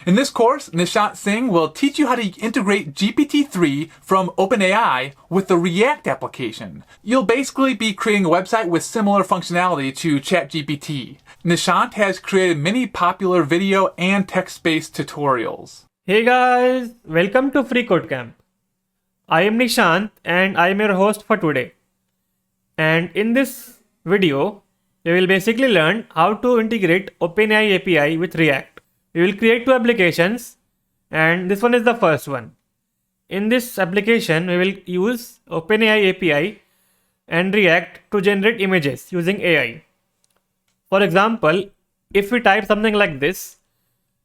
In this course, Nishant Singh will teach you how to integrate GPT-3 from OpenAI with the React application. You'll basically be creating a website with similar functionality to ChatGPT. Nishant has created many popular video and text-based tutorials. Hey guys, welcome to freeCodeCamp. I am Nishant and I am your host for today. And in this video, we will basically learn how to integrate OpenAI API with React. We will create two applications and this one is the first one. In this application, we will use OpenAI API and React to generate images using AI. For example, if we type something like this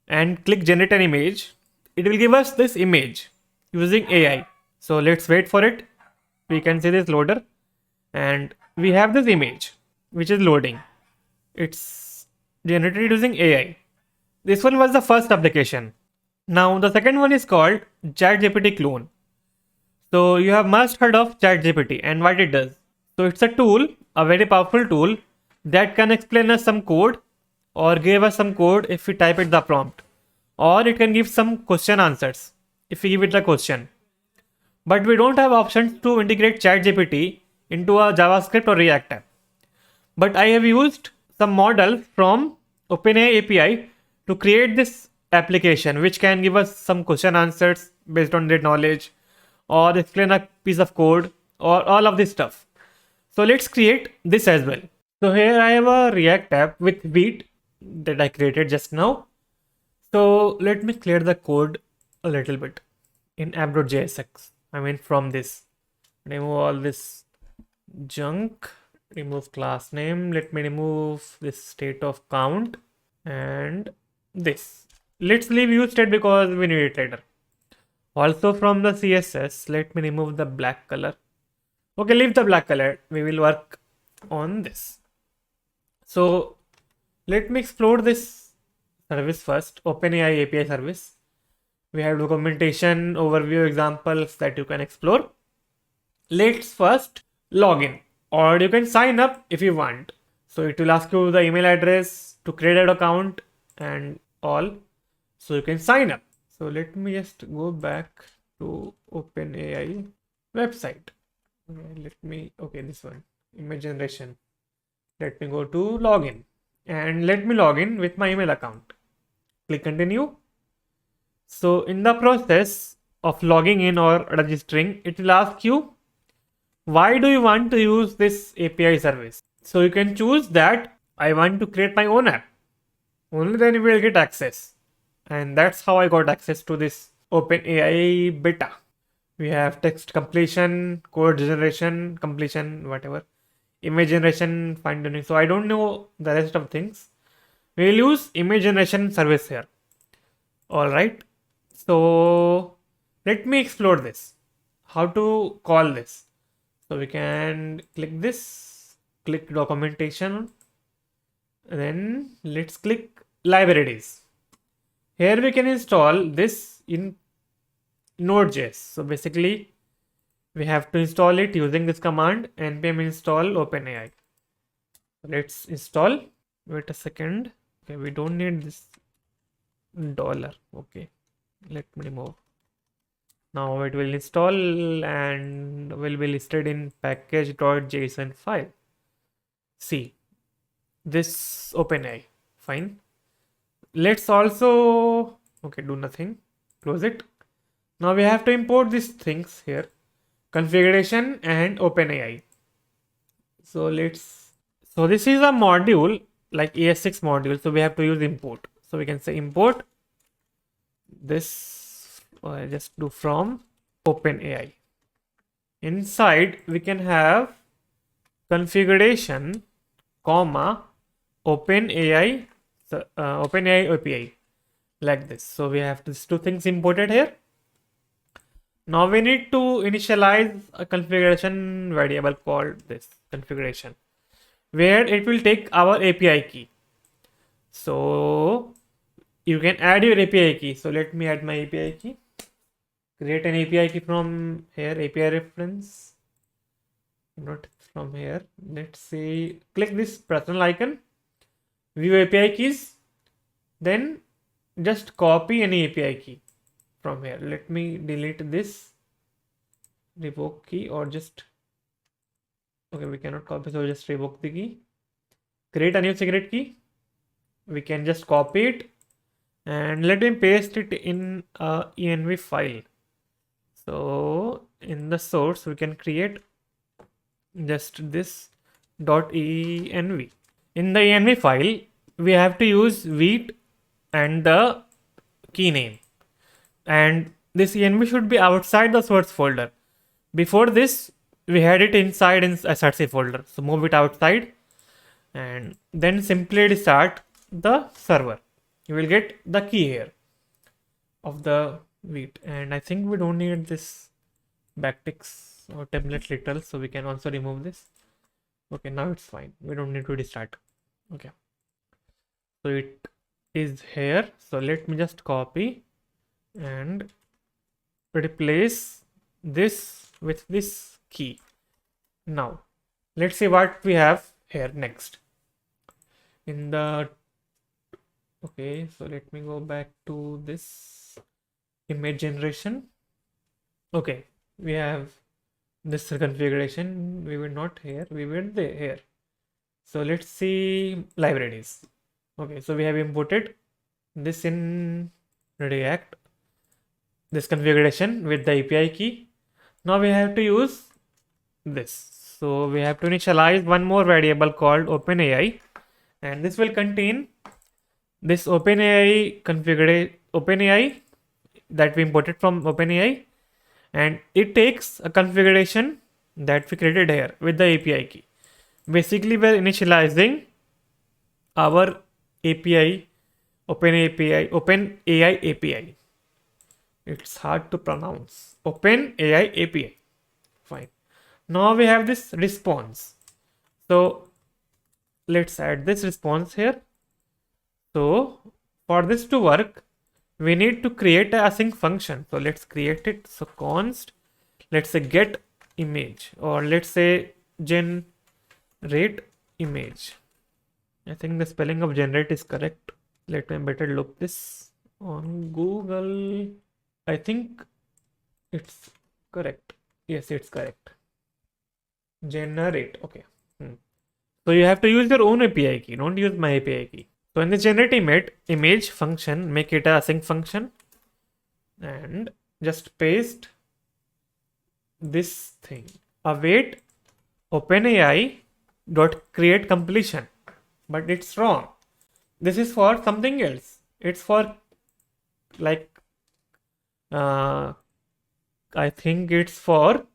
and click generate an image, it will give us this image using AI. So let's wait for it. We can see this loader and we have this image which is loading. It's generated using AI. This one was the first application. Now the second one is called ChatGPT clone. So you have must heard of ChatGPT and what it does. So it's a tool, a very powerful tool that can explain us some code or give us some code if we type it the prompt. Or it can give some question answers if we give it the question. But we don't have options to integrate ChatGPT into a JavaScript or React app. But I have used some models from OpenAI API to create this application which can give us some question answers based on their knowledge or explain a piece of code or all of this stuff. So let's create this as well. So here I have a React app with Beat that I created just now. So let me clear the code a little bit in app.jsx. I mean from this. Remove all this junk. Remove class name. Let me remove this state of count and this. Let's leave use state because we need it later. Also from the CSS, let me remove the black color. Okay, leave the black color. We will work on this. So let me explore this service first. OpenAI API service. We have documentation, overview, examples that you can explore. Let's first log in, or you can sign up if you want. So it will ask you the email address to create an account and all. So you can sign up. So let me just go back to OpenAI website. Okay, this one, image generation. Let me go to login and let me log in with my email account. Click continue. So in the process of logging in or registering, it will ask you, why do you want to use this API service? So you can choose that I want to create my own app. Only then you will get access. And that's how I got access to this OpenAI beta. We have text completion, code generation, completion, whatever. Image generation, fine tuning. So I don't know the rest of things. We will use image generation service here. Alright. So let me explore this. How to call this. So we can click this, click documentation, and then let's click libraries. Here we can install this in Node.js. So basically we have to install it using this command npm install OpenAI. Let's install. Wait a second. Okay, we don't need this dollar. Okay, let me remove. Now it will install and will be listed in package.json file. See this OpenAI. Fine. Let's also do nothing. Close it. Now we have to import these things here. Configuration and OpenAI. So this is a module like ES6 module. So we have to use import. So we can say import this, or just do from OpenAI. Inside we can have configuration, comma, OpenAI API like this. So we have these two things imported here. Now we need to initialize a configuration variable called this configuration, where it will take our API key. So you can add your API key. So let me add my API key. Create an API key from here, API reference, not from here. Let's say click this personal icon, view API keys, then just copy any API key from here. Let me delete this revoke key, or just, okay, we cannot copy, so just revoke the key. Create a new secret key. We can just copy it and let me paste it in a env file. So in the source we can create just this .env. In the env file we have to use wheat and the key name, and this env should be outside the source folder. Before this we had it inside in src folder, so move it outside and then simply restart the server. You will get the key here of the wheat, and I think we don't need this backticks or template literal, so we can also remove this. Okay, now it's fine, we don't need to restart. Okay, so it is here, so let me just copy and replace this with this key. Now let's see what we have here next in the, okay, so let me go back to this image generation. Okay, we have this configuration. We were not here, we were there here. So let's see libraries. Okay, so we have imported this in React, this configuration with the API key. Now we have to use this. So we have to initialize one more variable called OpenAI, and this will contain this OpenAI OpenAI that we imported from OpenAI, and it takes a configuration that we created here with the API key. Basically, we're initializing our API, OpenAI API. It's hard to pronounce. OpenAI API. Fine. Now we have this response. So let's add this response here. So for this to work, we need to create a async function. So let's create it. So const, let's say get image, or let's say generate image. I think the spelling of generate is correct. Let me better look this on Google. I think it's correct. Yes, it's correct. Generate. Okay. So you have to use your own API key. Don't use my API key. So in the generate image function, make it a async function and just paste this thing. Await OpenAI dot create completion, but it's wrong. This is for something else. It's for like I think it's for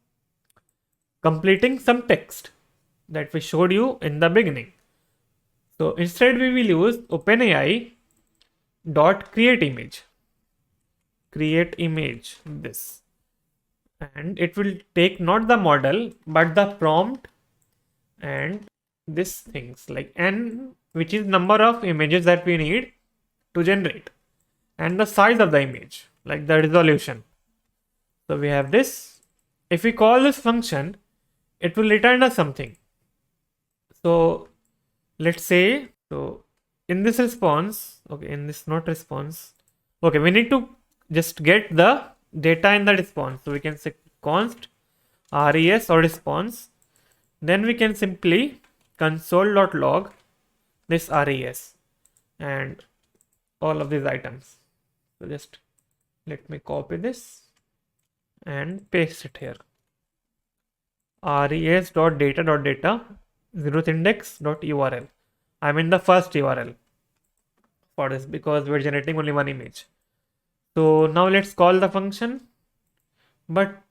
completing some text that we showed you in the beginning. So instead we will use OpenAI dot create image this, and it will take not the model but the prompt and this things like n, which is number of images that we need to generate, and the size of the image, like the resolution. So we have this. If we call this function, it will return us something. So let's say, so in this response, okay, in this not response, okay, we need to just get the data in the response. So we can say const res or response. Then we can simply console.log this res and all of these items. So just let me copy this and paste it here. res.data.data zeroth index.url. I'm in the first URL for this because we're generating only one image. So now let's call the function. But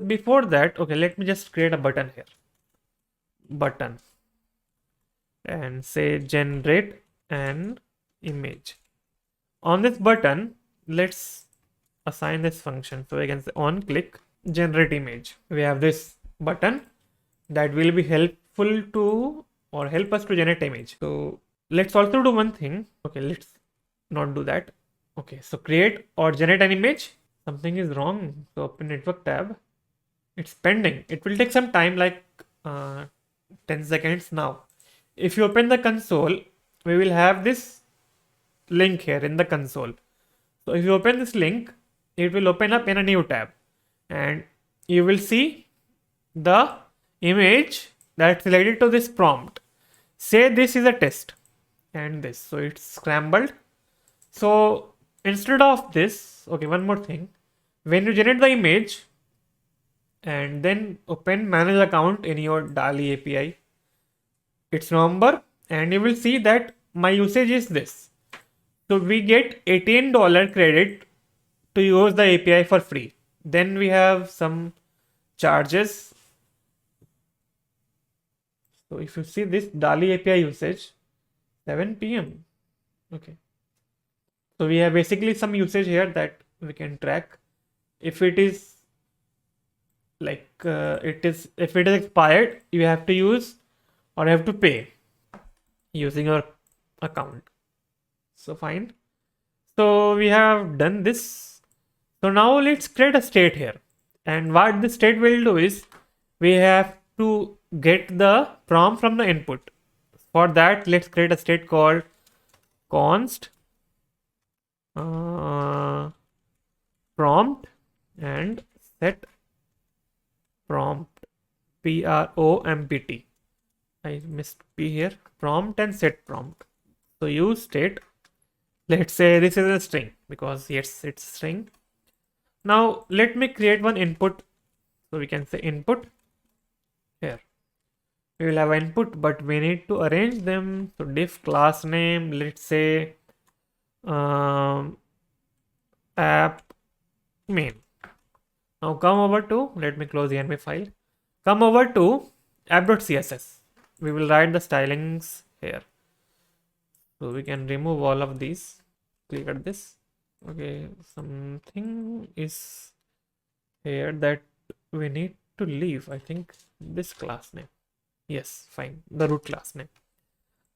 before that, okay, let me just create a button here. Button. And say generate an image. On this button, let's assign this function. So we can say on click generate image. We have this button that will be helpful to or help us to generate image. So let's also do one thing. Okay, let's not do that. Okay, so create or generate an image. Something is wrong. So open network tab. It's pending. It will take some time, like 10 seconds now. If you open the console, we will have this link here in the console. So if you open this link, it will open up in a new tab and you will see the image that's related to this prompt. Say this is a test and this, so it's scrambled. So instead of this, okay, one more thing, when you generate the image and then open manage account in your DALI API, it's November, and you will see that my usage is this. So we get $18 credit to use the API for free. Then we have some charges. So if you see this DALI API usage, 7 p.m. Okay. So we have basically some usage here that we can track. If it is like if it is expired, you have to use or have to pay using your account. So fine. So we have done this. So now let's create a state here. And what the state will do is we have to get the prompt from the input. For that, let's create a state called const prompt and set prompt, prompt. I missed p here. Prompt and set prompt. So use state. Let's say this is a string because yes, it's string. Now let me create one input. So we can say input here. We will have input, but we need to arrange them. So diff class name, let's say app main. Now come over to, let me close the env file. Come over to app.css. We will write the stylings here. So we can remove all of these. Clear this. Okay, something is here that we need to leave. I think this class name. Yes, fine. The root class name.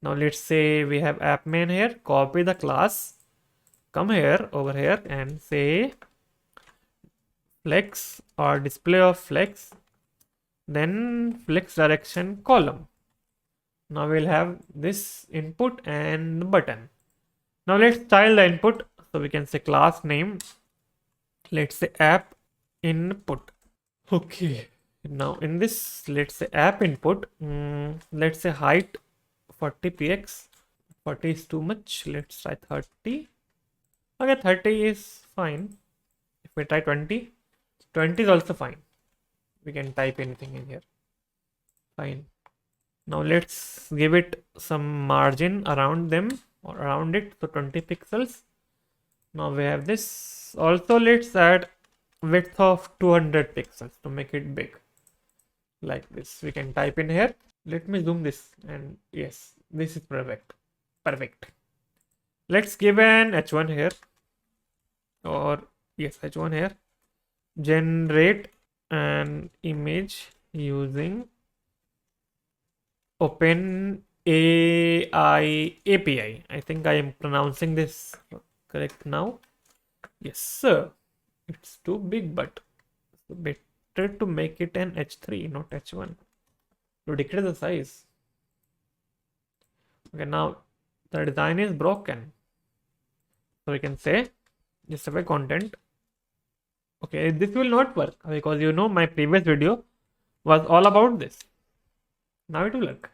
Now let's say we have app main here. Copy the class. Come here, over here, and say flex or display of flex. Then flex direction column. Now we'll have this input and the button. Now let's style the input. So we can say class name. Let's say app input. Okay. Now in this, let's say app input. Let's say height 40px. 40 is too much. Let's try 30. Okay, 30 is fine. If we try 20, 20 is also fine. We can type anything in here. Fine. Now let's give it some margin around them or around it. So 20 pixels. Now we have this. Also let's add width of 200 pixels to make it big. Like this. We can type in here. Let me zoom this, and yes, this is perfect. Perfect. Let's give an h1 here. Or yes, h1 here. Generate an image using OpenAI API. I think I am pronouncing this correct now. Yes, sir. It's too big, but better to make it an h3, not h1. To decrease the size. Okay, now the design is broken. So we can say justify content. Okay, this will not work because you know my previous video was all about this. Now it will work.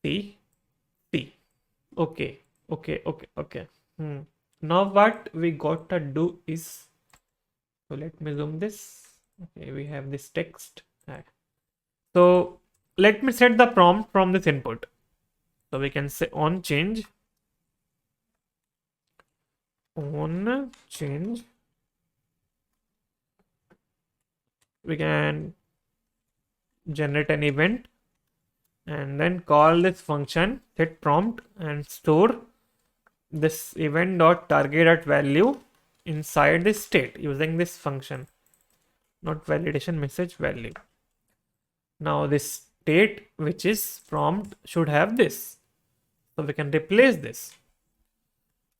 See. Okay. Now what we got to do is, so let me zoom this. Okay, we have this text. So let me set the prompt from this input. So we can say on change. We can generate an event and then call this function set prompt and store this event.target.value inside this state using this function, not validation message value. Now this state, which is prompt, should have this. So we can replace this.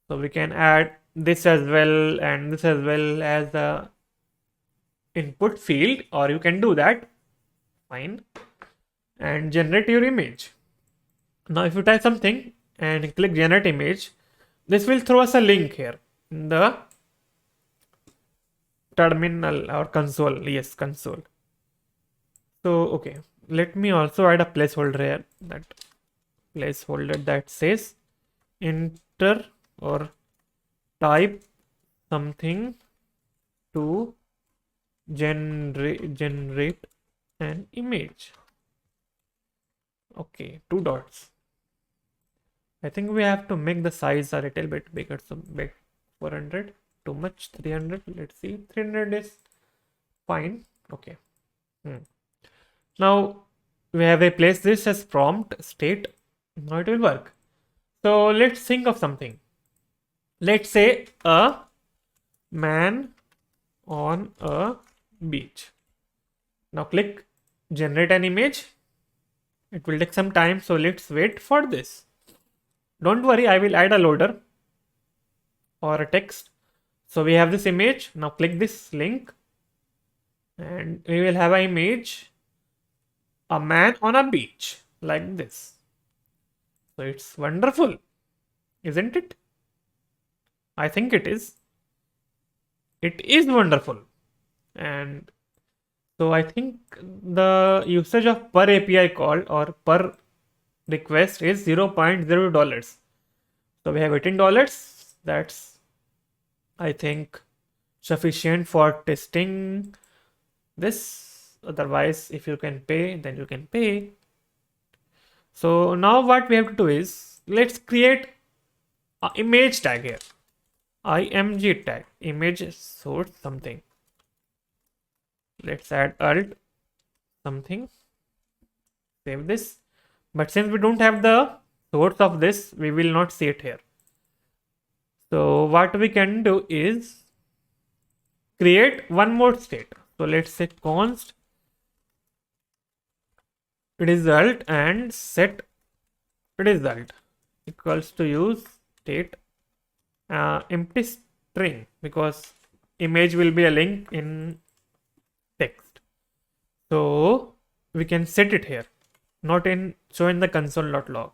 So we can add this as well and this as well as the input field, or you can do that. Fine. And generate your image. Now if you type something and click generate image, this will throw us a link here. in the terminal or console. Yes, console. So okay, let me also add a placeholder here. That placeholder that says enter or type something to generate an image. Okay, 2 dots. I think we have to make the size a little bit bigger. So big 400, too much 300. Let's see, 300 is fine. Okay. Now we have replaced this as prompt state. Now it will work. So let's think of something. Let's say a man on a beach. Now click generate an image. It will take some time, so let's wait for this. Don't worry, I will add a loader or a text. So we have this image. Now click this link and we will have an image, a man on a beach like this. So it's wonderful, isn't it? I think it is. It is wonderful. And so I think the usage of per API call or per request is $0.0. So we have $18. That's, I think, sufficient for testing this. Otherwise, if you can pay, then you can pay. So now what we have to do is, let's create an image tag here. img tag, image source something. Let's add alt something. Save this. But since we don't have the source of this, we will not see it here. So what we can do is create one more state. So let's say const result and set result equals to use state empty string, because image will be a link in text. So we can set it here, not in show in the console.log.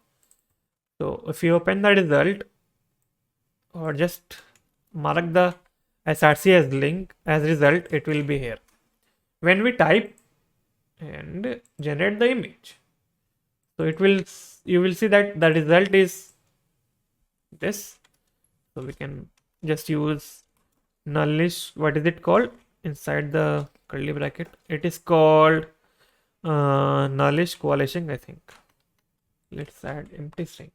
So if you open the result or just mark the src as link as result, it will be here. When we type and generate the image, so it will, you will see that the result is this. So we can just use nullish, what is it called inside the curly bracket? It is called nullish coalition, I think. Let's add empty string.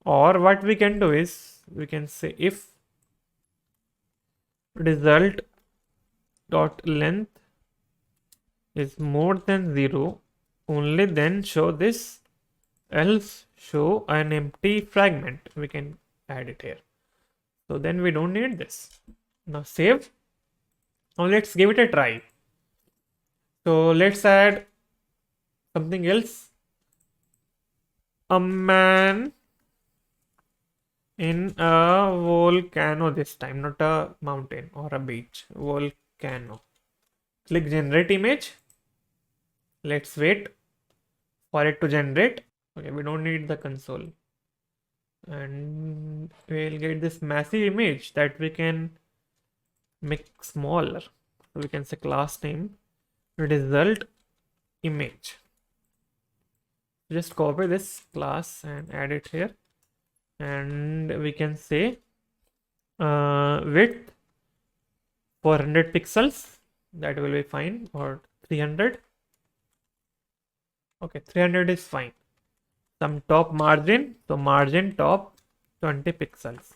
Or what we can do is we can say if result dot length is more than 0, only then show this, else show an empty fragment. We can add it here. So then we don't need this. Now save. Now let's give it a try. So let's add something else. A man in a volcano this time, not a mountain or a beach. Volcano. Click generate image. Let's wait for it to generate. Okay, we don't need the console. And we'll get this massive image that we can make smaller. So we can say class name result image. Just copy this class and add it here. And we can say width 400 pixels. That will be fine, or 300. Okay, 300 is fine. Some top margin, so margin top 20 pixels.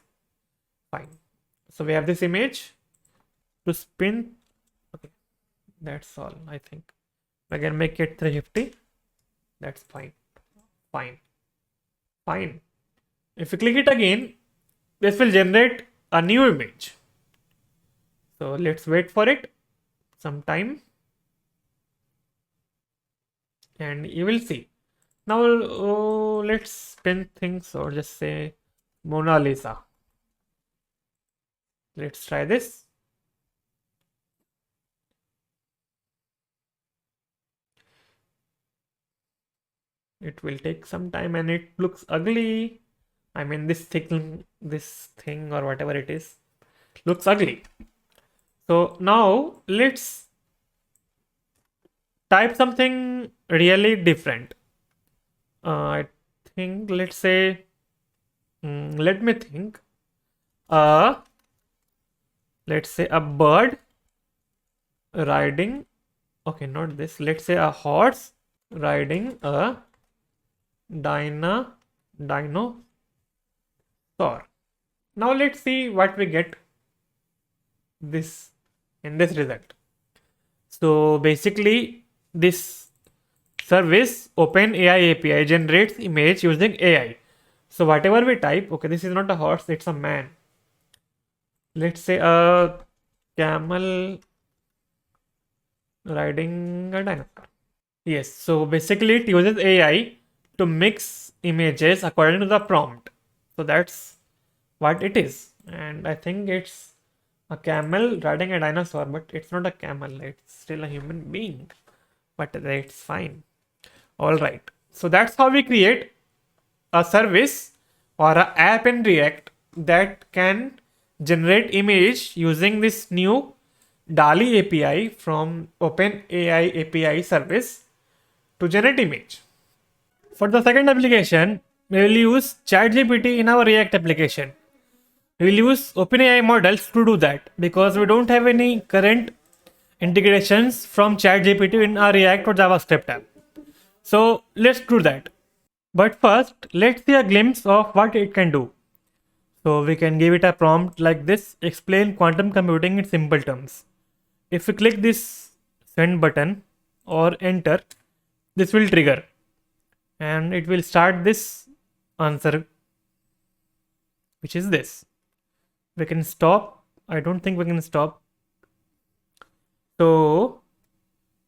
Fine. So we have this image to spin. Okay, that's all, I think. I can make it 350. That's fine. Fine. If you click it again, this will generate a new image. So let's wait for it some time and you will see. Now let's spin things, or just say Mona Lisa. Let's try this. It will take some time and it looks ugly. I mean, this thing or whatever it is looks ugly. So now let's type something really different. I think, let's say, let me think. Uh, let's say a bird riding, okay, not this. Let's say a horse riding a dinosaur. Now let's see what we get this in this result. So basically, this service OpenAI API generates image using AI. So whatever we type, okay, this is not a horse, it's a man. Let's say a camel riding a dinosaur. Yes, so basically it uses AI to mix images according to the prompt. So that's what it is. And I think it's a camel riding a dinosaur, but it's not a camel, it's still a human being. But that's fine. All right. So that's how we create a service or an app in React that can generate image using this new DALI API from OpenAI API service to generate image. For the second application, we will use ChatGPT in our React application. We will use OpenAI models to do that because we don't have any current integrations from ChatGPT in our React or JavaScript app. So let's do that. But first, let's see a glimpse of what it can do. So we can give it a prompt like this: explain quantum computing in simple terms. If we click this send button or enter, this will trigger and it will start this answer, which is this. We can stop. I don't think we can stop. So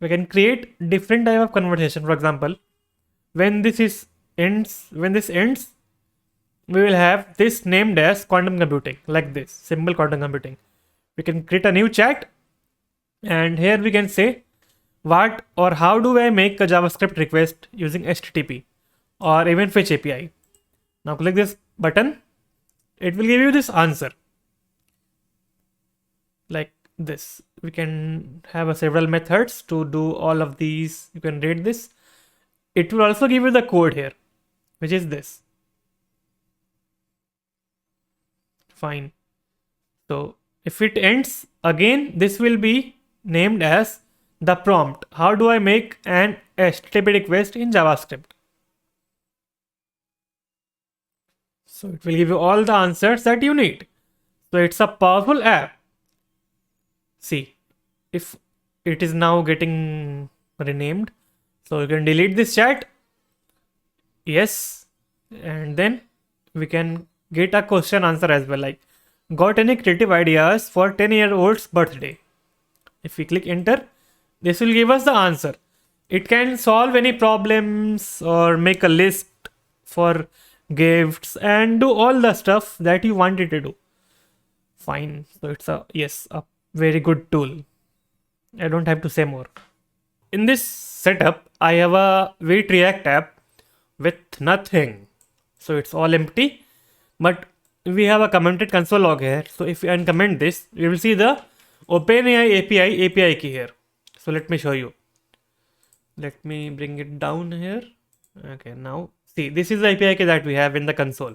we can create different type of conversation. For example, when this ends, we will have this named as quantum computing, like this, simple quantum computing. We can create a new chat, and here we can say what or how do I make a JavaScript request using HTTP or even Fetch API. Now click this button. It will give you this answer like this. We can have several methods to do all of these. You can read this. It will also give you the code here, which is this. Fine. So if it ends again, this will be named as the prompt. How do I make an HTTP request in JavaScript? So it will give you all the answers that you need. So it's a powerful app. See, if it is now getting renamed, so you can delete this chat. Yes. And then we can get a question answer as well, like, got any creative ideas for 10-year-old's birthday? If we click enter, this will give us the answer. It can solve any problems or make a list for gifts and do all the stuff that you want it to do. Fine. So it's a very good tool. I don't have to say more. In this setup, I have a Wait React app with nothing. So it's all empty. But we have a commented console log here. So if we uncomment this, we will see the OpenAI API key here. So let me show you. Let me bring it down here. Okay, now see, this is the API key that we have in the console.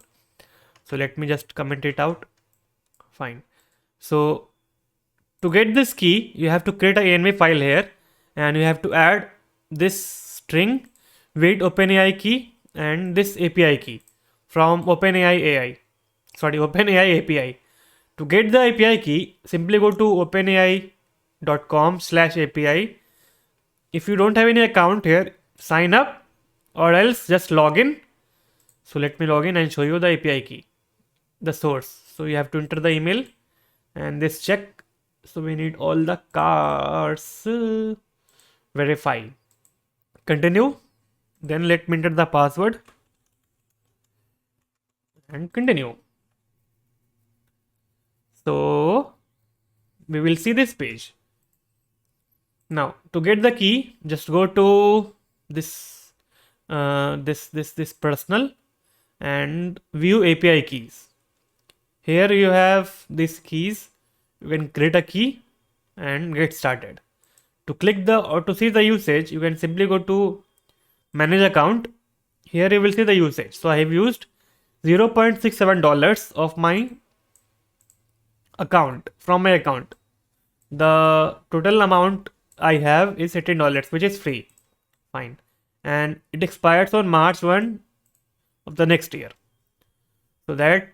So let me just comment it out. Fine. So to get this key, you have to create a env file here, and you have to add this string wait OpenAI key and this API key from OpenAI API. To get the API key, simply go to openai.com/API. If you don't have any account here, sign up or else just log in. So let me log in and show you the API key, the source. So you have to enter the email and this check. So we need all the cars. Verify. Continue. Then let me enter the password and continue. So we will see this page. Now to get the key, just go to this personal and view API keys. Here you have these keys. You can create a key and get started. To click the or to see the usage, you can simply go to manage account. Here you will see the usage. So I have used $0.67 of my account from my account. The total amount I have is $18, which is free. Fine. And it expires on March 1 of the next year. So that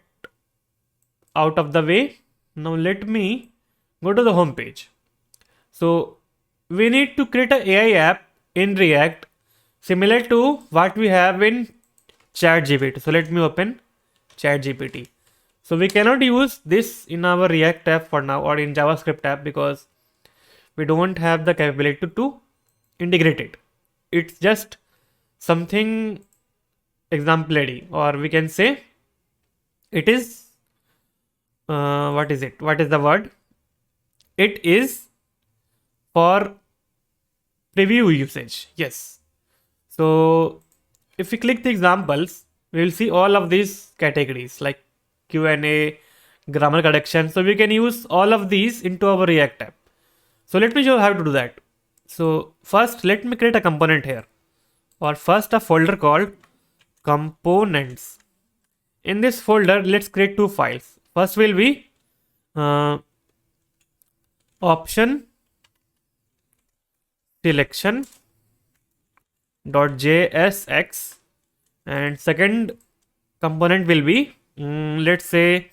out of the way. Now let me go to the home page. So we need to create an AI app in React similar to what we have in ChatGPT. So let me open ChatGPT. So we cannot use this in our React app for now or in JavaScript app because we don't have the capability to integrate it. It's just something exemplary, or we can say it is what is it? What is the word? It is for preview usage. Yes. So if we click the examples, we will see all of these categories like Q&A, grammar correction. So we can use all of these into our React app. So let me show you how to do that. So first, let me create a component here, or first a folder called components. In this folder, let's create two files. First will be option selection .jsx, and second component will be let's say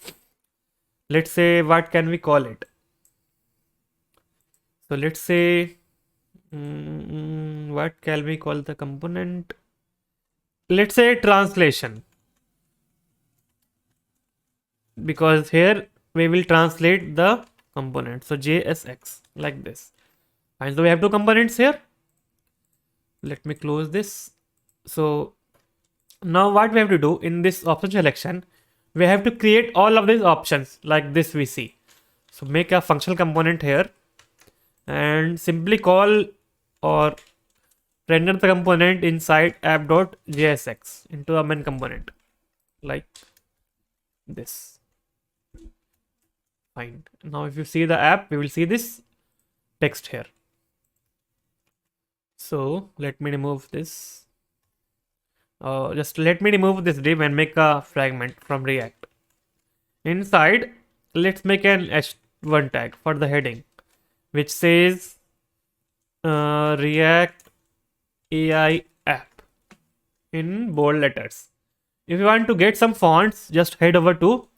what can we call it? So let's say what can we call the component? Let's say translation, because here we will translate the component. So JSX like this. And so we have two components here. Let me close this. So now what we have to do in this option selection, we have to create all of these options like this we see. So make a functional component here and simply call or render the component inside app.jsx into a main component like this. Fine. Now if you see the app, we will see this text here. So let me remove this. Just let me remove this div and make a fragment from React. Inside, let's make an h1 tag for the heading, which says React AI app in bold letters. If you want to get some fonts, just head over to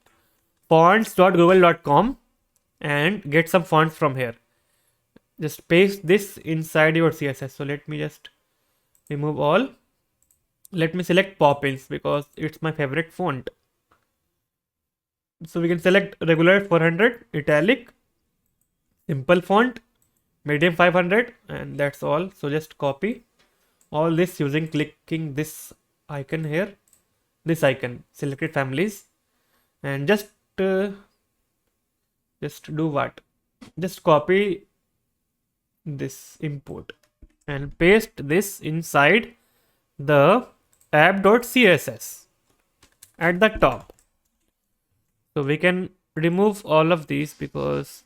fonts.google.com and get some fonts from here. Just paste this inside your CSS. So let me just remove all. Let me select Poppins because it's my favorite font. So we can select regular 400, italic, simple font, medium 500, and that's all. So just copy all this using clicking this icon here, this icon, selected families, and just do what? Just copy this import and paste this inside the app.css at the top. So we can remove all of these because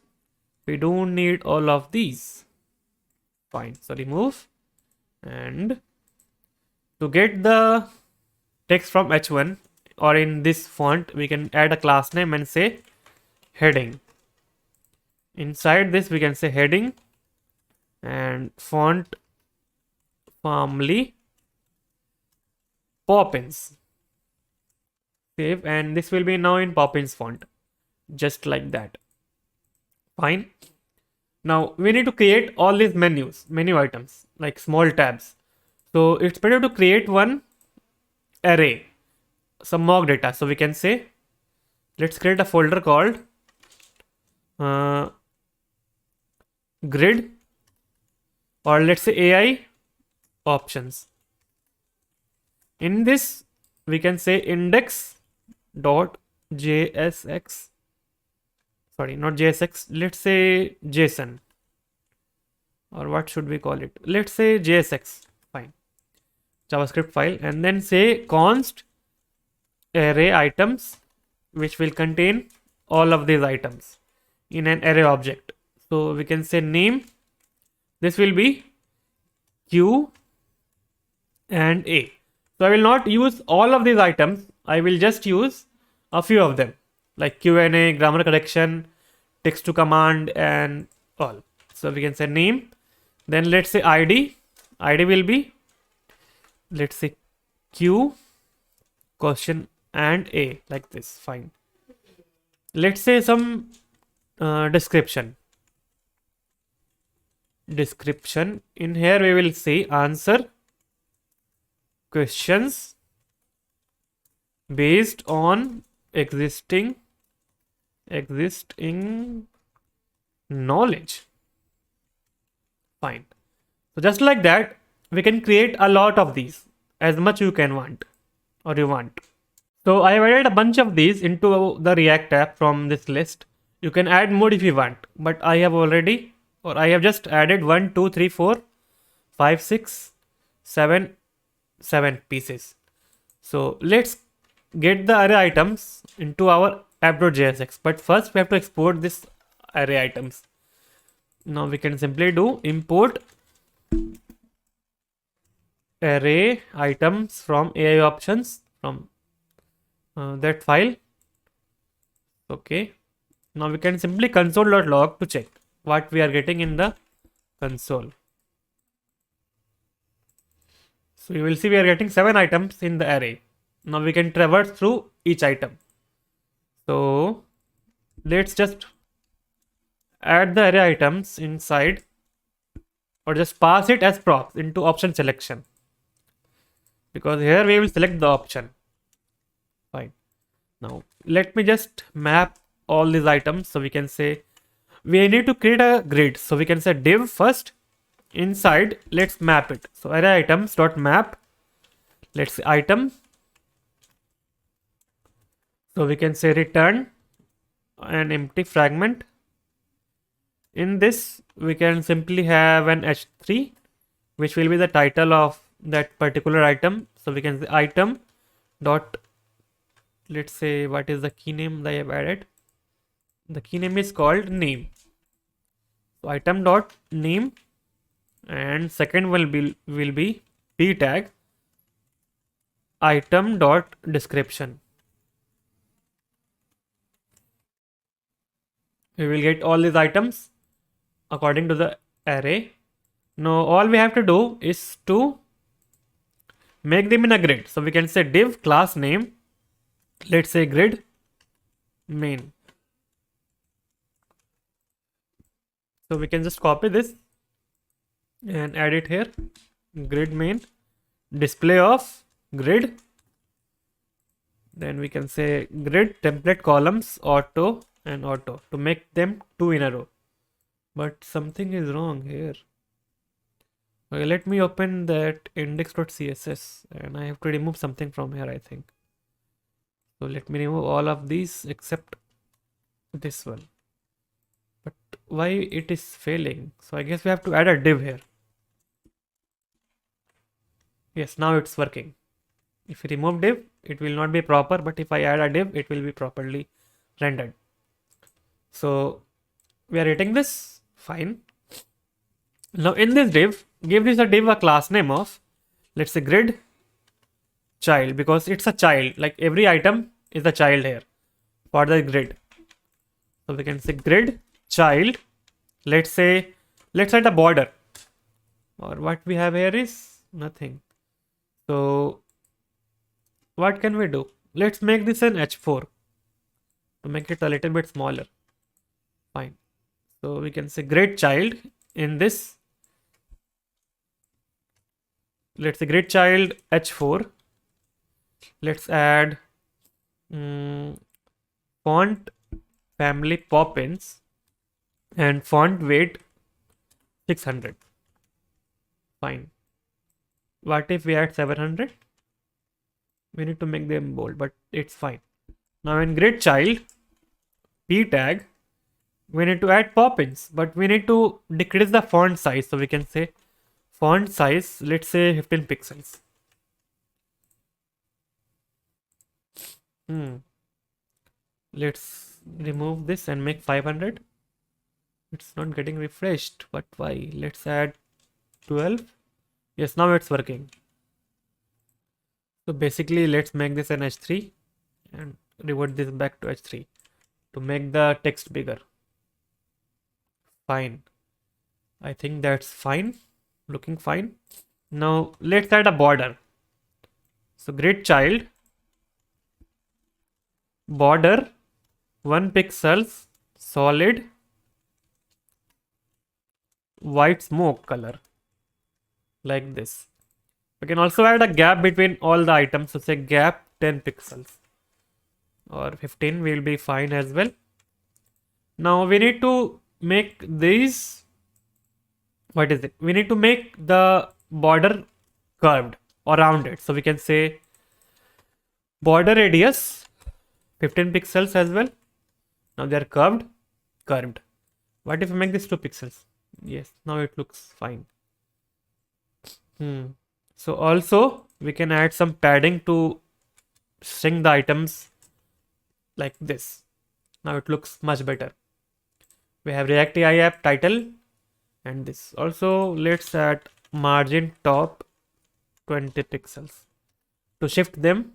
we don't need all of these. Fine. So remove, and to get the text from h1 or in this font, we can add a class name and say heading. Inside this, we can say heading and font family Poppins. Save, and this will be now in Poppins font, just like that. Fine. Now we need to create all these menu items like small tabs. So it's better to create one array, some mock data. So we can say, let's create a folder called grid, or let's say AI options. In this, we can say index.jsx. Sorry, not JSX. Let's say JSON. Or what should we call it? Let's say JSX. Fine. JavaScript file. And then say const array items which will contain all of these items in an array object. So we can say name, this will be Q and A. So I will not use all of these items, I will just use a few of them like Q&A, grammar correction, text to command and all. So we can say name, then let's say ID will be, let's say Q question and A, like this. Fine. Let's say some description. In here we will say answer questions based on existing knowledge. Fine. So just like that, we can create a lot of these, as much you can want or you want. So I have added a bunch of these into the React app from this list. You can add more if you want, but I have just added 1, 2, 3, 4, 5, 6, 7 pieces. So let's get the array items into our app.jsx, but first we have to export this array items. Now we can simply do import array items from AI options from that file. Okay, now we can simply console.log to check what we are getting in the console. So you will see we are getting 7 items in the array. Now we can traverse through each item. So let's just add the array items inside, or just pass it as props into option selection, because here we will select the option. Fine. Now let me just map all these items. So we can say we need to create a grid. So we can say div first. Inside, let's map it. So array items dot map. Let's say item. So we can say return an empty fragment. In this, we can simply have an h3, which will be the title of that particular item. So we can say item dot, let's say, what is the key name that I have added? The key name is called name. So item dot name, and second will be p tag item dot description. We will get all these items according to the array. Now all we have to do is to make them in a grid. So we can say div class name, let's say grid main. So we can just copy this and add it here. Grid main, display of grid. Then we can say grid template columns auto and auto to make them 2 in a row. But something is wrong here. Okay, let me open that index.css and I have to remove something from here, I think. So let me remove all of these except this one. But why it is failing? So I guess we have to add a div here. Yes, now it's working. If you remove div, it will not be proper, but if I add a div, it will be properly rendered. So we are getting this, fine. Now in this div, give this a div a class name of, let's say grid child, because it's a child, like every item is a child here for the grid. So we can say grid child, let's add a border, or what we have here is nothing. So what can we do? Let's make this an h4 to make it a little bit smaller. Fine. So we can say grid child. In this, let's say grid child h4. Let's add font family Poppins and font weight 600. Fine. What if we add 700? We need to make them bold, but it's fine. Now in grid child p tag, we need to add Poppins, but we need to decrease the font size. So we can say font size, let's say 15 pixels. Let's remove this and make 500. It's not getting refreshed, but why? Let's add 12. Yes, now it's working. So basically, let's make this an H3 and revert this back to H3 to make the text bigger. Fine. I think that's fine. Looking fine. Now let's add a border. So grid child border 1 pixels solid white smoke color like this. We can also add a gap between all the items. So say gap 10 pixels or 15 will be fine as well. Now we need to make these, what is it? We need to make the border curved or rounded. So we can say border radius 15 pixels as well. Now they are curved. What if we make this 2 pixels? Yes, now it looks fine. So also we can add some padding to string the items like this. Now it looks much better. We have React AI app title and this. Also let's add margin top 20 pixels to shift them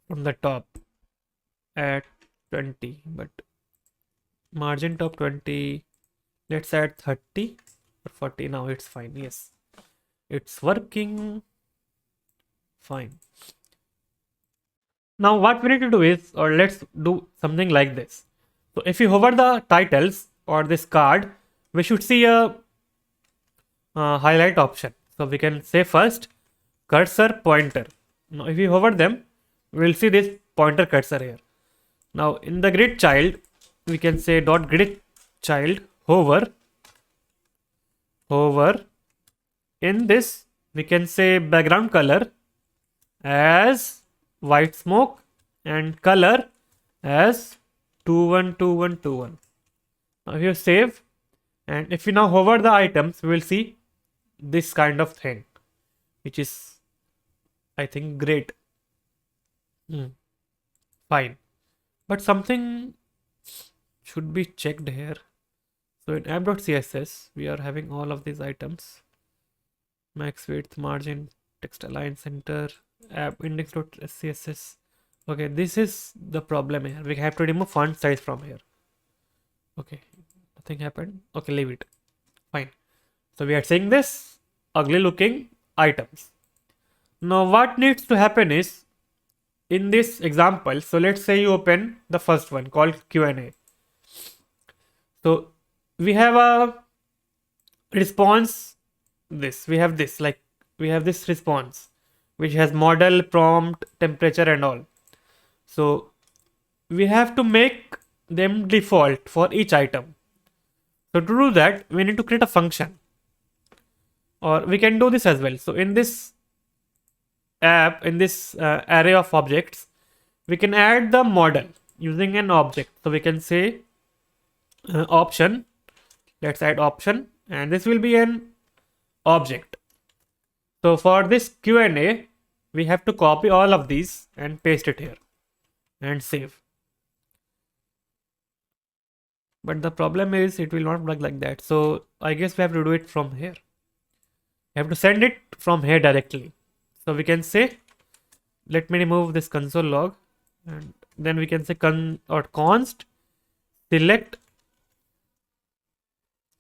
from the top at 20, but margin top 20, let's add 30 or 40. Now it's fine. Yes, it's working fine. Now what we need to do is, or let's do something like this. So if you hover the titles or this card, we should see a highlight option. So we can say first cursor pointer. Now if you hover them, we'll see this pointer cursor here. Now in the grid child, we can say dot grid child hover. In this, we can say background color as white smoke and color as 212121. Now if you save, and if you now hover the items, we will see this kind of thing, which is, I think, great. Fine, but something should be checked here. So in app.css, we are having all of these items: max width, margin, text align, center, app index.css. Okay, this is the problem here. We have to remove font size from here. Okay, nothing happened. Okay, leave it. Fine. So we are seeing this ugly looking items. Now what needs to happen is, in this example, so let's say you open the first one called Q&A. So we have a response. We have this response which has model, prompt, temperature and all. So we have to make them default for each item. So to do that, we need to create a function, or we can do this as well. So in this app, in this array of objects, we can add the model using an object. So we can say option. Let's add option, and this will be an object. So for this Q&A, we have to copy all of these and paste it here and save. But the problem is it will not work like that. So I guess we have to do it from here. We have to send it from here directly. So we can say, let me remove this console log, and then we can say const select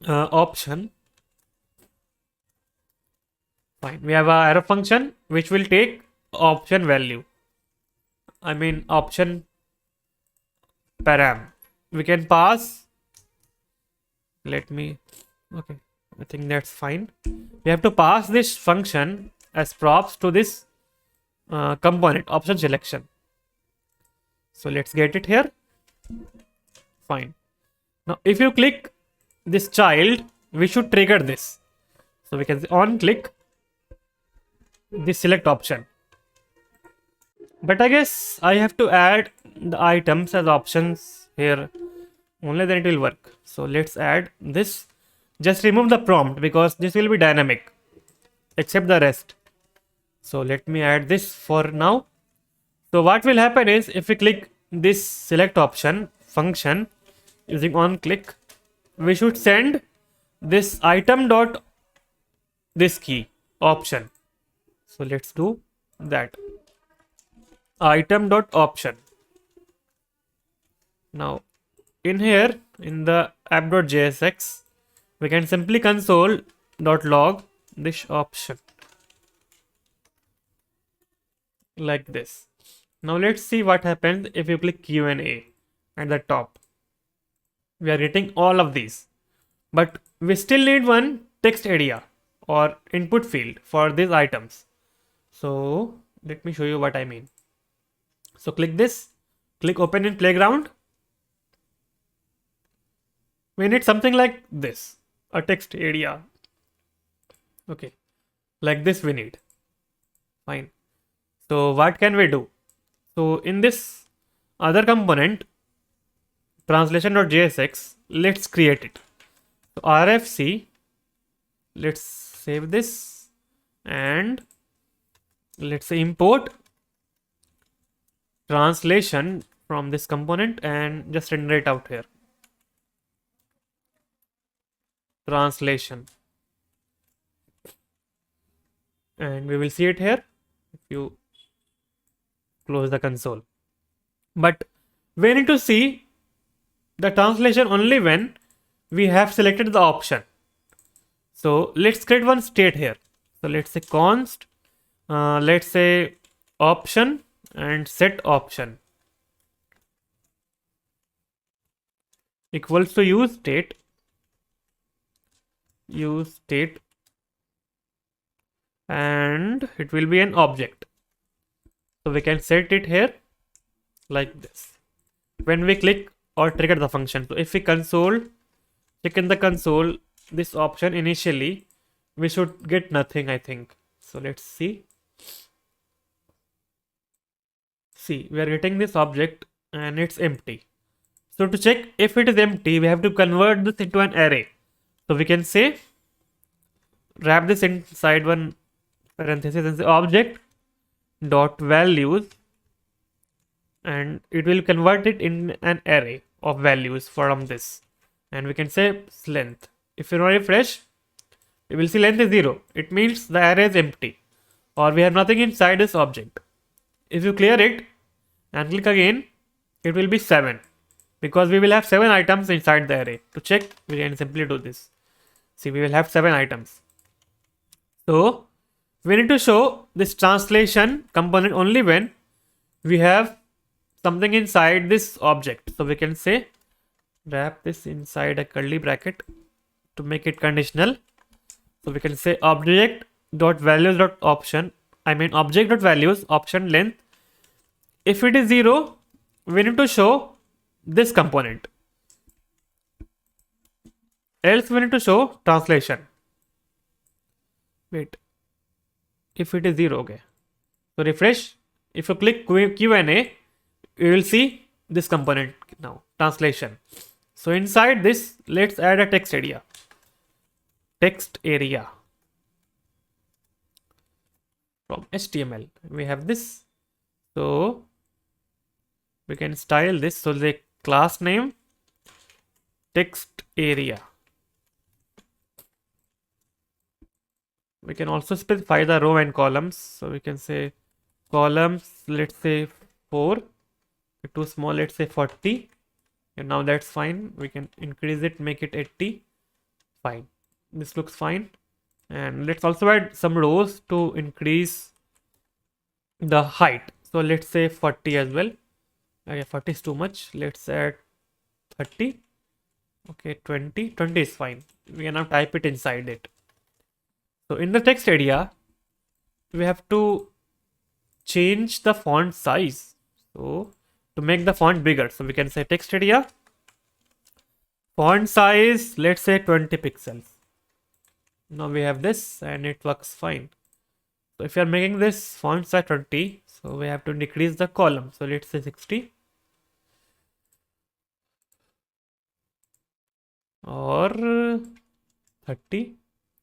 option. Fine. We have a arrow function which will take option value. I mean option param. We can pass. Okay, I think that's fine. We have to pass this function as props to this component option selection. So let's get it here. Fine. Now if you click this child, we should trigger this. So we can on click this select option. But I guess I have to add the items as options here. Only then it will work. So let's add this. Just remove the prompt because this will be dynamic, except the rest. So let me add this for now. So what will happen is if we click this select option function using on click, we should send this item dot this key option. So let's do that. Item dot option. Now in here in the app.jsx, we can simply console.log this option like this. Now let's see what happens if you click Q&A at the top. We are getting all of these, but we still need one text area or input field for these items. So let me show you what I mean. So click this, click open in playground. We need something like this, a text area. Okay, like this we need. Fine. So what can we do? So in this other component, translation.jsx, let's create it. So rfc, let's save this and let's say import translation from this component and just render it out here. Translation. And we will see it here if you close the console. But we need to see the translation only when we have selected the option. So let's create one state here. So let's say const, let's say option and set option equals to use state and it will be an object. So we can set it here like this when we click or trigger the function. So if we check in the console this option initially, we should get nothing, I think. So let's see. See, we are getting this object and it's empty. So to check if it is empty, we have to convert this into an array. So we can say wrap this inside one parenthesis and say object dot values, and it will convert it in an array of values from this, and we can say length. If you now refresh, we will see length is 0. It means the array is empty or we have nothing inside this object. If you clear it and click again, it will be 7 because we will have 7 items inside the array. To check, we can simply do this. See, we will have 7 items. So we need to show this translation component only when we have something inside this object. So we can say wrap this inside a curly bracket to make it conditional. So we can say object dot values dot option, object dot values option length. If it is 0, we need to show this component. Else we need to show translation. Wait, if it is 0, okay. So refresh. If you click Q&A, you will see this component now, translation. So inside this, let's add a text area. Text area from HTML. We have this. So we can style this. So the class name text area. We can also specify the row and columns. So we can say columns, let's say 4. If too small, let's say 40. And now that's fine. We can increase it, make it 80. Fine. This looks fine. And let's also add some rows to increase the height. So let's say 40 as well. Okay, 40 is too much. Let's add 30. Okay, 20. 20 is fine. We can now type it inside it. So in the text area, we have to change the font size. So to make the font bigger, so we can say text area font size, let's say 20 pixels. Now we have this and it works fine. So if you are making this font size 20, so we have to decrease the column. So let's say 60 or 30.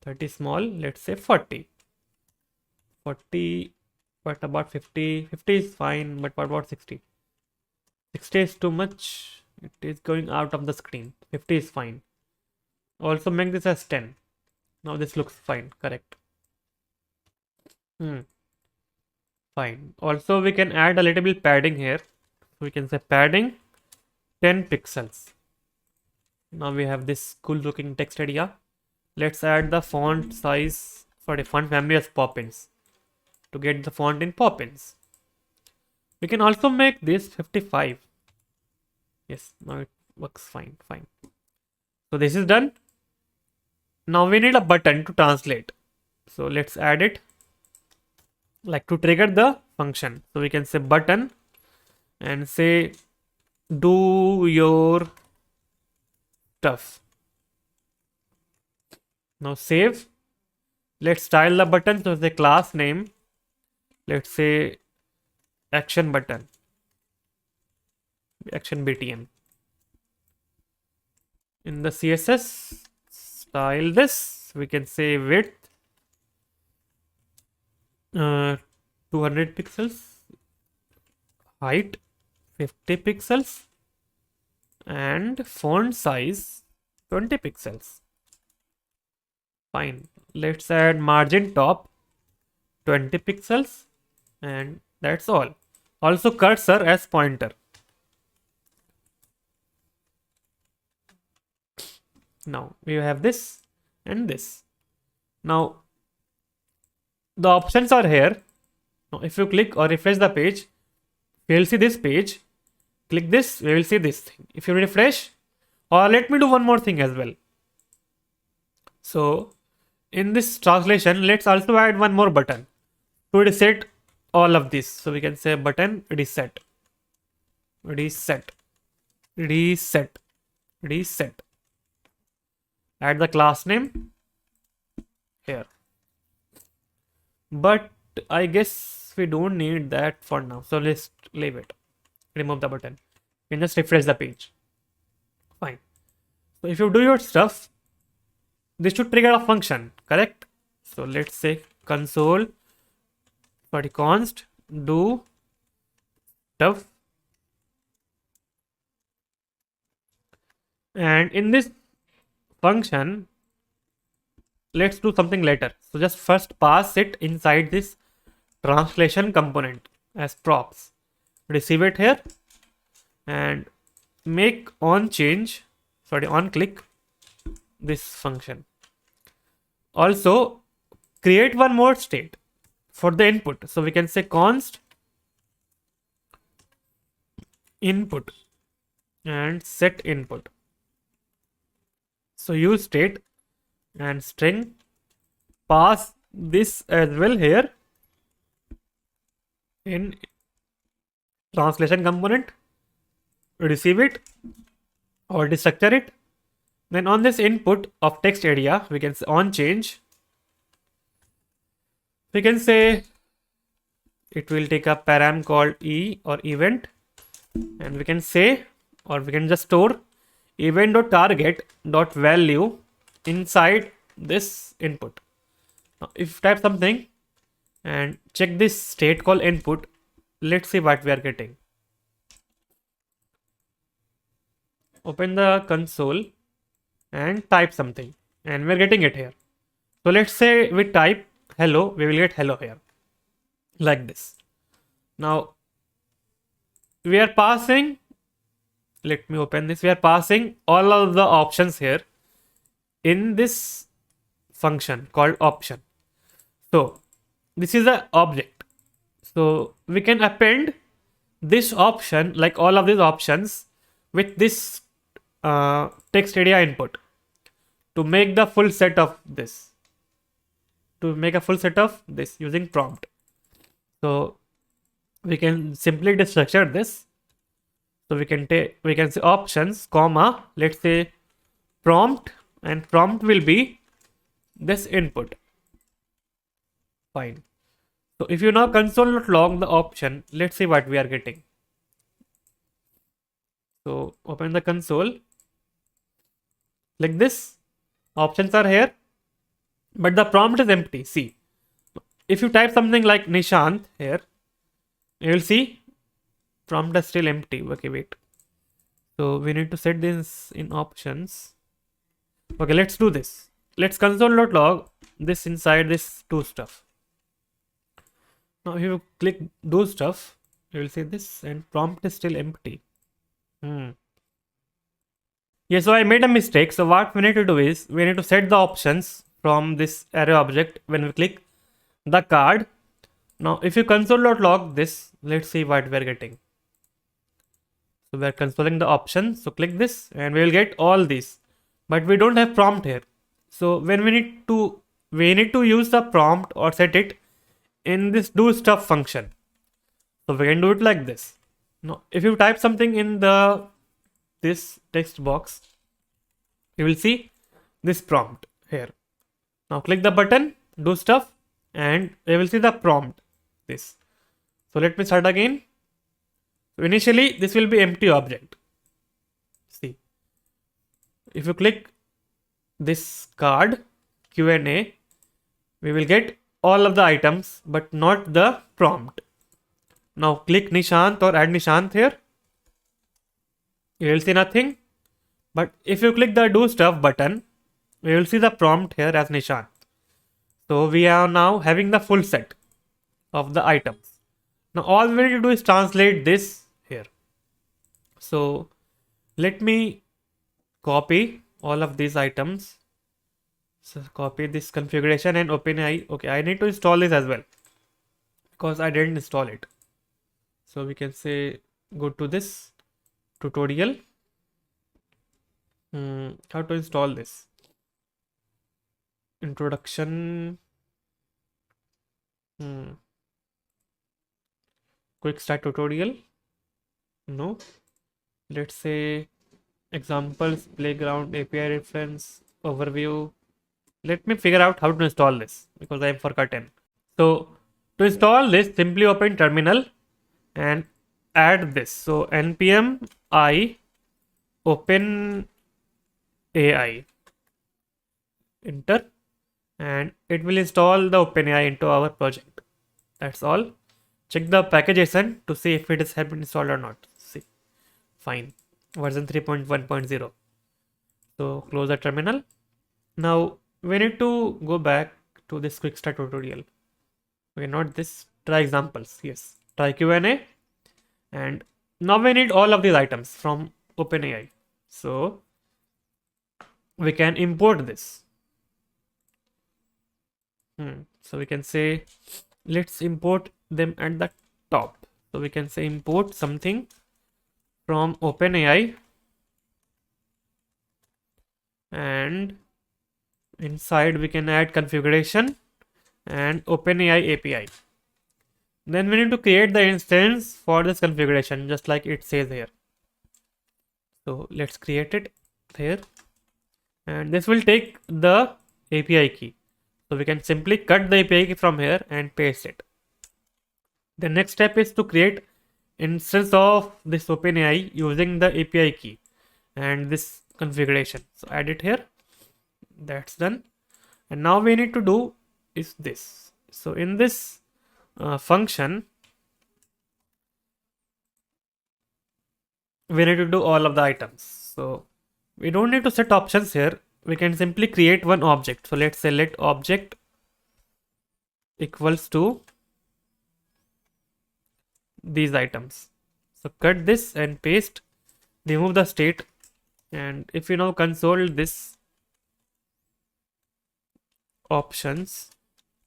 30 small, let's say 40. 40 What about 50? 50 is fine, but what about 60? 60 is too much. It is going out of the screen. 50 is fine. Also make this as 10. Now this looks fine, correct. Fine. Also we can add a little bit padding here. We can say padding 10 pixels. Now we have this cool looking text area. Let's add the font size for the font family as Poppins to get the font in Poppins. We can also make this 55. Yes, now it works fine. So this is done. Now we need a button to translate. So let's add it, like to trigger the function. So we can say button and say do your stuff. Now save. Let's style the button. So the class name, let's say action button, action btn. In the CSS, style this. We can say width 200 pixels, height 50 pixels, and font size 20 pixels. Fine. Let's add margin top 20 pixels, and that's all. Also cursor as pointer. Now we have this and this. Now the options are here. Now if you click or refresh the page, we will see this page. Click this, we will see this thing. If you refresh, or let me do one more thing as well. So in this translation, let's also add one more button to reset all of this. So we can say button reset. Add the class name here. But I guess we don't need that for now. So let's leave it. Remove the button. You can just refresh the page. Fine. So if you do your stuff, this should trigger a function, correct? So let's say console const do stuff. And in this function, let's do something later. So just first pass it inside this translation component as props. Receive it here and make on click this function. Also create one more state for the input. So we can say const input and set input. So use state and string, pass this as well here in translation component, receive it or destructure it. Then on this input of text area, we can say on change. We can say it will take a param called e or event, and we can say, or we can just store event.target.value inside this input. Now if type something and check this state called input, let's see what we are getting. Open the console and type something, and we're getting it here. So let's say we type hello, we will get hello here like this. Now we are passing, let me open this, we are passing all of the options here in this function called option. So this is an object, so we can append this option, like all of these options, with this text area input to make the full set of this, using prompt. So we can simply destructure this. So we can say options comma, let's say prompt, and prompt will be this input. Fine. So if you now console.log the option, let's see what we are getting. So open the console like this. Options are here, but the prompt is empty. See, if you type something like Nishant here, you will see prompt is still empty. Okay, wait. So we need to set this in options. Okay, let's do this. Let's console.log this inside this do stuff. Now if you click do stuff, you will see this and prompt is still empty. Yeah, so I made a mistake. So what we need to do is we need to set the options from this array object when we click the card. Now if you console.log this, let's see what we're getting. So we're consoling the options. So click this and we will get all these. But we don't have prompt here. So when we need to use the prompt or set it in this do stuff function. So we can do it like this. Now if you type something in this text box, you will see this prompt here. Now click the button, do stuff, and you will see the prompt. This. So let me start again. So initially this will be empty object. See, if you click this card Q&A, we will get all of the items but not the prompt. Now click Nishant or add Nishant here. You will see nothing. But if you click the do stuff button, we will see the prompt here as Nishant. So we are now having the full set of the items. Now all we need to do is translate this here. So let me copy all of these items. So copy this configuration and OpenAI. Okay, I need to install this as well because I didn't install it. So we can say go to this tutorial. How to install this? Introduction. Quick start tutorial. No. Let's say examples, playground, API reference, overview. Let me figure out how to install this because I have forgotten. So to install this, simply open terminal and add this. So npm I open AI, enter, and it will install the OpenAI into our project. That's all. Check the package.json to see if it has been installed or not. See, fine, version 3.1.0. So close the terminal. Now we need to go back to this quick start tutorial. Okay, not this. Try examples. Yes, try Q&A, and now we need all of these items from OpenAI. So we can import this. So we can say let's import them at the top. So we can say import something from OpenAI, and inside we can add configuration and OpenAI API. Then we need to create the instance for this configuration just like it says here. So let's create it here, and this will take the API key. So we can simply cut the API key from here and paste it. The next step is to create instance of this OpenAI using the API key and this configuration. So add it here. That's done. And now we need to do is this. So in this function, we need to do all of the items. So we don't need to set options here. We can simply create one object. So let's say let object equals to these items. So cut this and paste, remove the state, and if you now console this options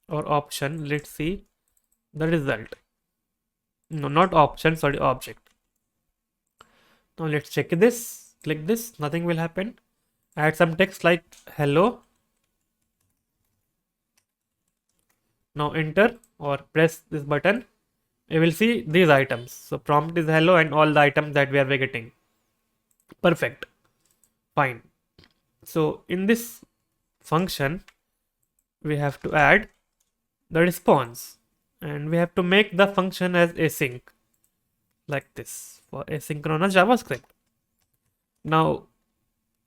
or option, let's see the result. No, not option, sorry, object. Now let's check this, click this, nothing will happen. Add some text like hello. Now enter or press this button. You will see these items. So prompt is hello and all the items that we are getting. Perfect. Fine. So in this function, we have to add the response, and we have to make the function as async like this for asynchronous JavaScript. Now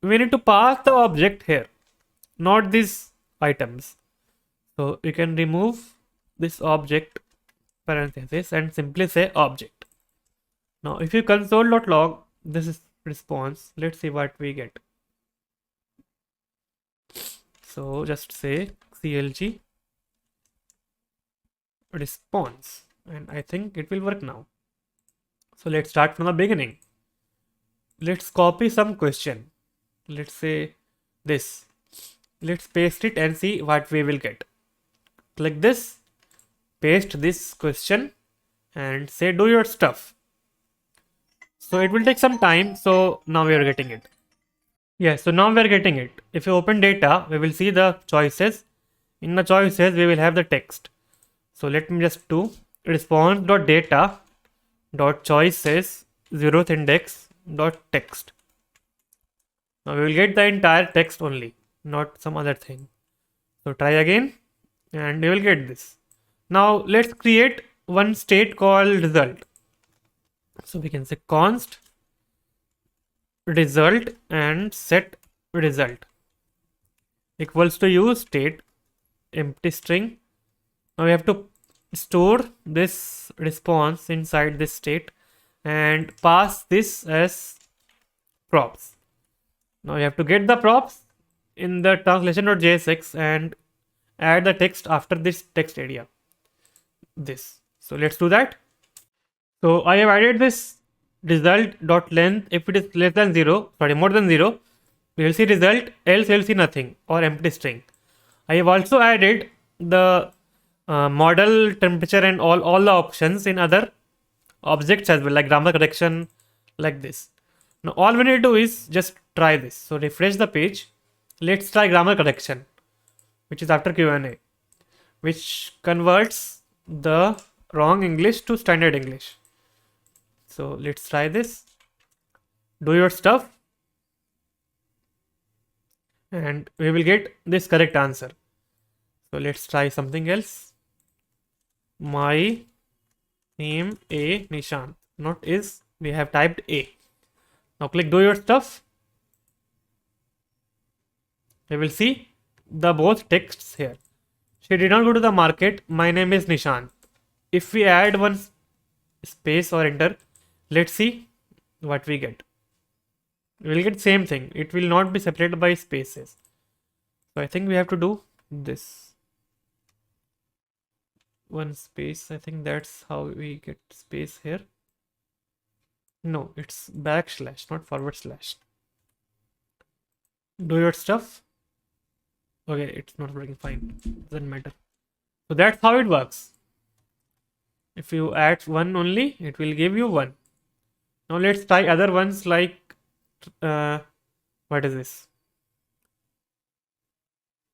we need to pass the object here, not these items. So you can remove this object parenthesis and simply say object. Now if you console.log this is response, let's see what we get. So just say clg response and I think it will work now. So let's start from the beginning. Let's copy some question. Let's say this. Let's paste it and see what we will get. Click this, paste this question and say do your stuff. So it will take some time. So now we are getting it. Yeah, so now we are getting it. If you open data, we will see the choices. In the choices, we will have the text. So let me just do response.data.choices 0th index.text. Now we will get the entire text only, not some other thing. So try again and you will get this. Now let's create one state called result. So we can say const result and set result equals to use state empty string. Now we have to store this response inside this state and pass this as props. Now you have to get the props in the translation.jsx and add the text after this text area. This. So let's do that. So I have added this result.length. If it is less than 0, sorry, more than 0, we will see result, else we will see nothing or empty string. I have also added the model, temperature and all the options in other objects as well, like grammar correction, like this. Now all we need to do is just try this. So refresh the page. Let's try grammar correction, which is after Q&A, which converts the wrong English to standard English. So let's try this. Do your stuff and we will get this correct answer. So let's try something else. My name A Nishant, not is, we have typed A. Now click do your stuff. We will see the both texts here. She did not go to the market. My name is Nishant. If we add one space or enter, let's see what we get. We will get same thing. It will not be separated by spaces. So I think we have to do this. One space. I think that's how we get space here. No, it's backslash, not forward slash. Do your stuff. Okay, it's not working fine. Doesn't matter. So that's how it works. If you add one only, it will give you one. Now let's try other ones like what is this?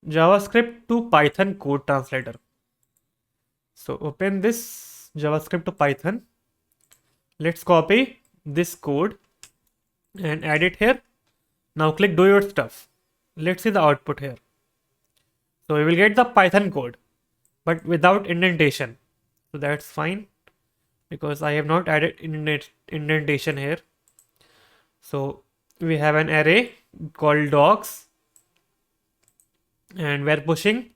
JavaScript to Python code translator. So open this JavaScript to Python. Let's copy this code and add it here. Now click do your stuff. Let's see the output here. So we will get the Python code, but without indentation. So that's fine because I have not added indentation here. So we have an array called dogs and we're pushing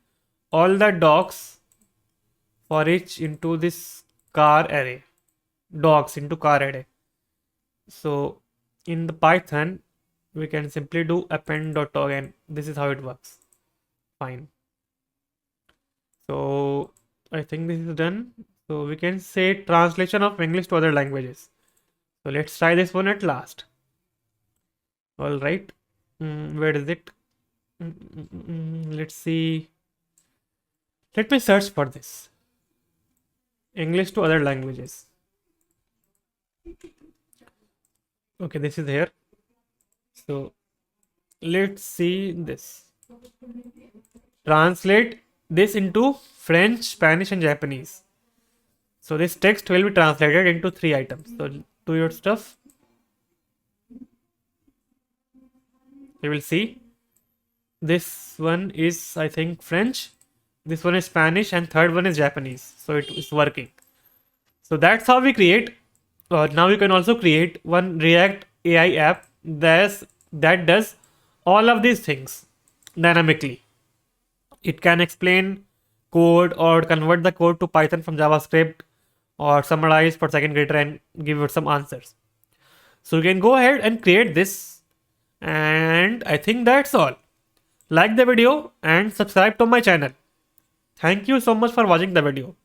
all the dogs for each into this car array, dogs into car array. So in the Python, we can simply do append.dog and this is how it works. Fine. So I think this is done. So we can say translation of English to other languages. So let's try this one at last. All right. Where is it? Let's see. Let me search for this. English to other languages. Okay, this is here. So let's see this. Translate this into French, Spanish and Japanese. So this text will be translated into 3 items. So do your stuff. You will see this one is, I think, French, this one is Spanish and third one is Japanese. So it is working. So that's how we create. Now you can also create one React AI app that does all of these things dynamically. It can explain code or convert the code to Python from JavaScript or summarize for second grader and give it some answers. So you can go ahead and create this, and I think that's all. Like the video and subscribe to my channel. Thank you so much for watching the video.